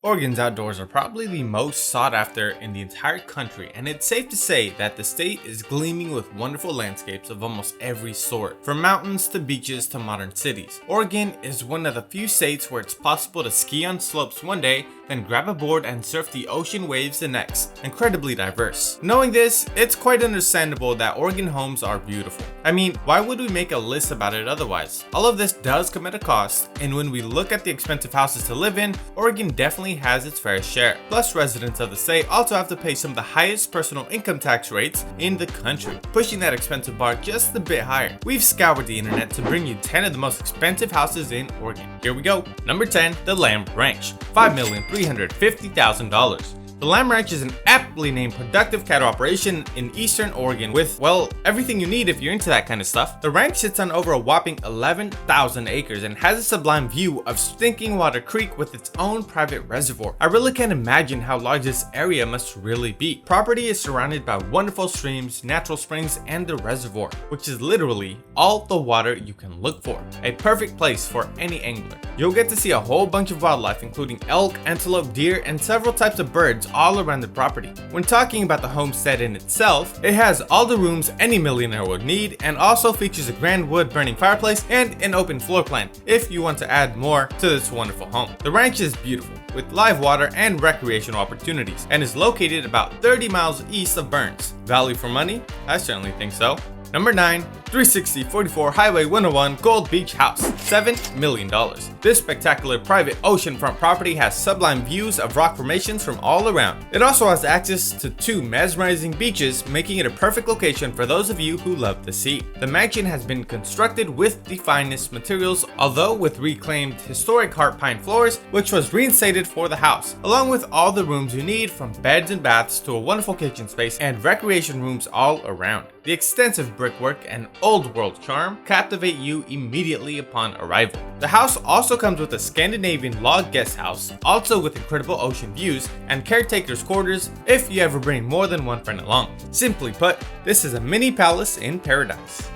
Oregon's outdoors are probably the most sought after in the entire country, and it's safe to say that the state is gleaming with wonderful landscapes of almost every sort. From mountains to beaches to modern cities, Oregon is one of the few states where it's possible to ski on slopes one day, then grab a board and surf the ocean waves the next. Incredibly diverse. Knowing this, it's quite understandable that Oregon homes are beautiful. I mean, why would we make a list about it otherwise? All of this does come at a cost, and when we look at the expensive houses to live in, Oregon definitely has its fair share. Plus, residents of the state also have to pay some of the highest personal income tax rates in the country, pushing that expensive bar just a bit higher. We've scoured the internet to bring you 10 of the most expensive houses in Oregon. Here we go. Number 10, the Lamb Ranch, $5,350,000. The Lamb Ranch is an aptly named productive cattle operation in eastern Oregon with, well, everything you need if you're into that kind of stuff. The ranch sits on over a whopping 11,000 acres and has a sublime view of Stinking Water Creek with its own private reservoir. I really can't imagine how large this area must really be. Property is surrounded by wonderful streams, natural springs, and the reservoir, which is literally all the water you can look for. A perfect place for any angler. You'll get to see a whole bunch of wildlife, including elk, antelope, deer, and several types of birds all around the property. When talking about the homestead in itself, it has all the rooms any millionaire would need and also features a grand wood burning fireplace and an open floor plan if you want to add more to this wonderful home. The ranch is beautiful with live water and recreational opportunities and is located about 30 miles east of Burns. Value for money? I certainly think so. Number 9, 36044 Highway 101 Gold Beach House, $7 million. This spectacular private oceanfront property has sublime views of rock formations from all around. It also has access to 2 mesmerizing beaches, making it a perfect location for those of you who love the sea. The mansion has been constructed with the finest materials, although with reclaimed historic heart pine floors, which was reinstated for the house, along with all the rooms you need from beds and baths to a wonderful kitchen space and recreation rooms all around. The extensive brickwork and old world charm captivate you immediately upon arrival. The house also comes with a Scandinavian log guest house, also with incredible ocean views and caretaker's quarters if you ever bring more than one friend along. Simply put, this is a mini palace in paradise.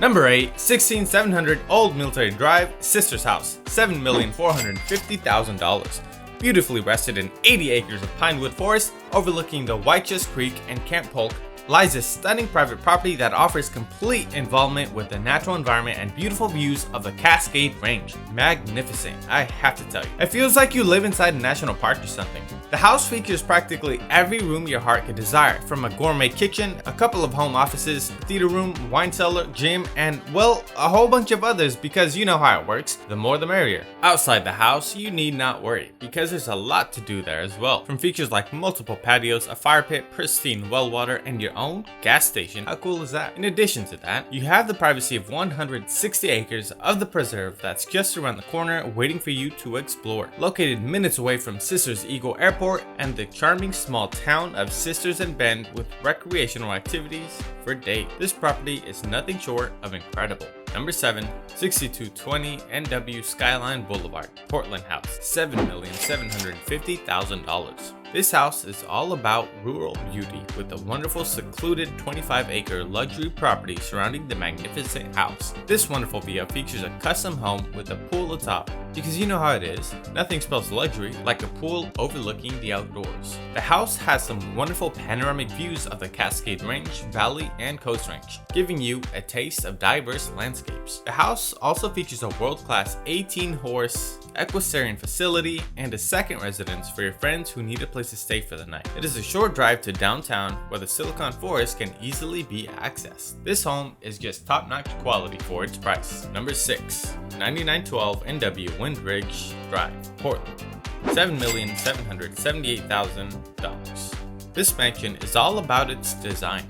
Number 8, 16700 Old Military Drive, Sister's House, $7,450,000. Beautifully rested in 80 acres of pinewood forest overlooking the Whitecha's Creek and Camp Polk lies a stunning private property that offers complete involvement with the natural environment and beautiful views of the Cascade Range. Magnificent, I have to tell you. It feels like you live inside a national park or something. The house features practically every room your heart could desire, from a gourmet kitchen, a couple of home offices, a theater room, wine cellar, gym, and, well, a whole bunch of others because you know how it works, the more the merrier. Outside the house, you need not worry, because there's a lot to do there as well. From features like multiple patios, a fire pit, pristine well water, and your own gas station. How cool is that? In addition to that, you have the privacy of 160 acres of the preserve that's just around the corner waiting for you to explore. Located minutes away from Sisters Eagle Airport and the charming small town of Sisters and Bend with recreational activities for days. This property is nothing short of incredible. Number 7, 6220 NW Skyline Boulevard, Portland House, $7,750,000. This house is all about rural beauty with a wonderful secluded 25-acre luxury property surrounding the magnificent house. This wonderful villa features a custom home with a pool atop, because you know how it is, nothing spells luxury like a pool overlooking the outdoors. The house has some wonderful panoramic views of the Cascade Range, Valley, and Coast Range, giving you a taste of diverse landscapes. The house also features a world-class 18-horse equestrian facility and a second residence for your friends who need a place to stay for the night. It is a short drive to downtown where the Silicon Forest can easily be accessed. This home is just top-notch quality for its price. Number 6, 9912 NW Windridge Drive, Portland, $7,778,000. This mansion is all about its design.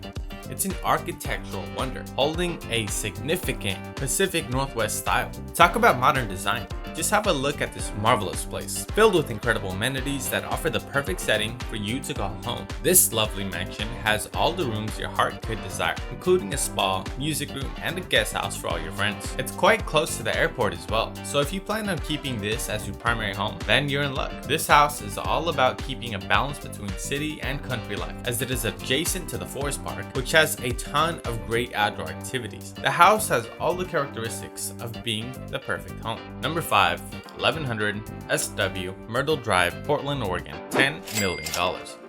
It's an architectural wonder, holding a significant Pacific Northwest style. Talk about modern design. Just have a look at this marvelous place, filled with incredible amenities that offer the perfect setting for you to call home. This lovely mansion has all the rooms your heart could desire, including a spa, music room, and a guest house for all your friends. It's quite close to the airport as well, so if you plan on keeping this as your primary home, then you're in luck. This house is all about keeping a balance between city and country life, as it is adjacent to the forest park, which has a ton of great outdoor activities. The house has all the characteristics of being the perfect home. Number 5, 355 1100 SW Myrtle Drive, Portland, Oregon. $10 million.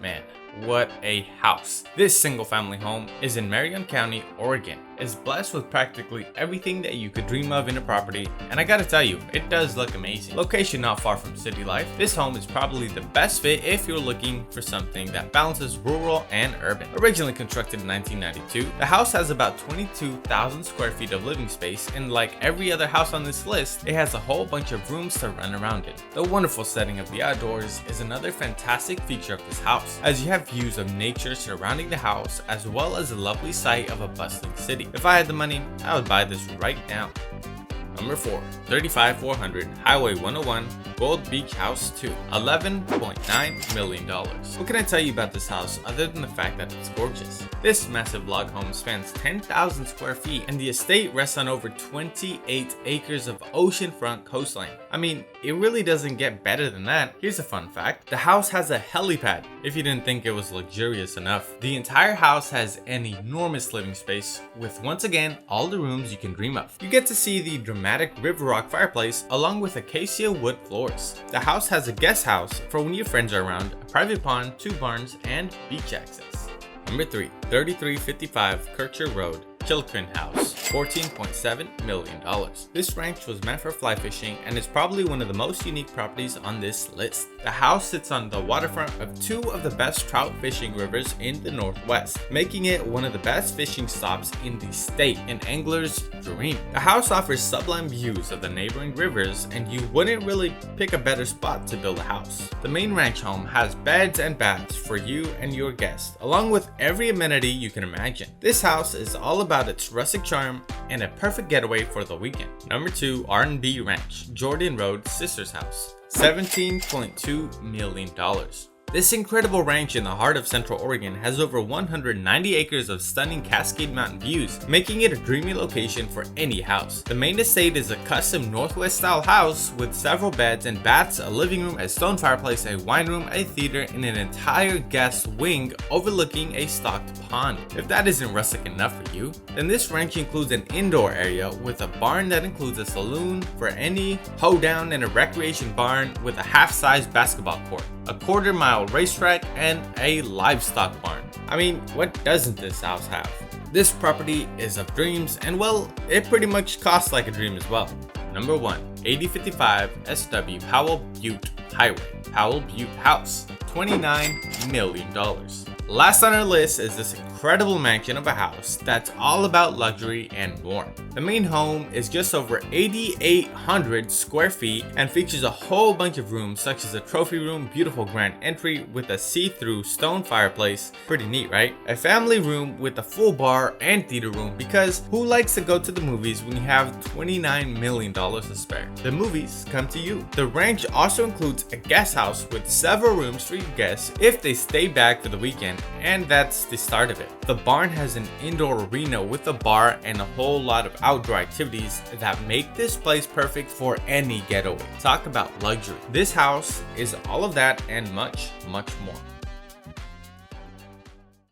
Man, what a house. This single family home is in Marion County, Oregon. It's blessed with practically everything that you could dream of in a property, and I gotta tell you, it does look amazing. Location not far from city life, this home is probably the best fit if you're looking for something that balances rural and urban. Originally constructed in 1992, the house has about 22,000 square feet of living space, and like every other house on this list, it has a whole bunch of rooms to run around it. The wonderful setting of the outdoors is another fantastic feature of this house, as you have views of nature surrounding the house as well as a lovely sight of a bustling city. If I had the money, I would buy this right now. Number 4, 35400 Highway 101 Gold Beach House 2, $11.9 million. What can I tell you about this house other than the fact that it's gorgeous? This massive log home spans 10,000 square feet and the estate rests on over 28 acres of oceanfront coastline. I mean, it really doesn't get better than that. Here's a fun fact. The house has a helipad, if you didn't think it was luxurious enough. The entire house has an enormous living space with, once again, all the rooms you can dream of. You get to see the dramatic river rock fireplace along with acacia wood floors. The house has a guest house for when your friends are around, a private pond, 2 barns, and beach access. Number 3, 3355 Kircher Road, Chilcrin House, $14.7 million. This ranch was meant for fly fishing and is probably one of the most unique properties on this list. The house sits on the waterfront of 2 of the best trout fishing rivers in the Northwest, making it one of the best fishing stops in the state, an angler's dream. The house offers sublime views of the neighboring rivers and you wouldn't really pick a better spot to build a house. The main ranch home has beds and baths for you and your guests, along with every amenity you can imagine. This house is all about its rustic charm and a perfect getaway for the weekend. Number 2, R&B Ranch, Jordan Road, Sister's House, $17.2 million. This incredible ranch in the heart of Central Oregon has over 190 acres of stunning Cascade Mountain views, making it a dreamy location for any house. The main estate is a custom Northwest style house with several beds and baths, a living room, a stone fireplace, a wine room, a theater, and an entire guest wing overlooking a stocked pond. If that isn't rustic enough for you, then this ranch includes an indoor area with a barn that includes a saloon for any hoedown and a recreation barn with a half-size basketball court, a quarter-mile racetrack, and a livestock barn. I mean, what doesn't this house have? This property is of dreams, and well, it pretty much costs like a dream as well. Number 1, 8055 SW Powell Butte Highway, Powell Butte House, $29 million. Last on our list is this incredible mansion of a house that's all about luxury and more. The main home is just over 8,800 square feet and features a whole bunch of rooms such as a trophy room, beautiful grand entry with a see-through stone fireplace, pretty neat right? A family room with a full bar and theater room, because who likes to go to the movies when you have $29 million to spare? The movies come to you. The ranch also includes a guest house with several rooms for your guests if they stay back for the weekend, and that's the start of it. The barn has an indoor arena with a bar and a whole lot of outdoor activities that make this place perfect for any getaway. Talk about luxury. This house is all of that and much, much more.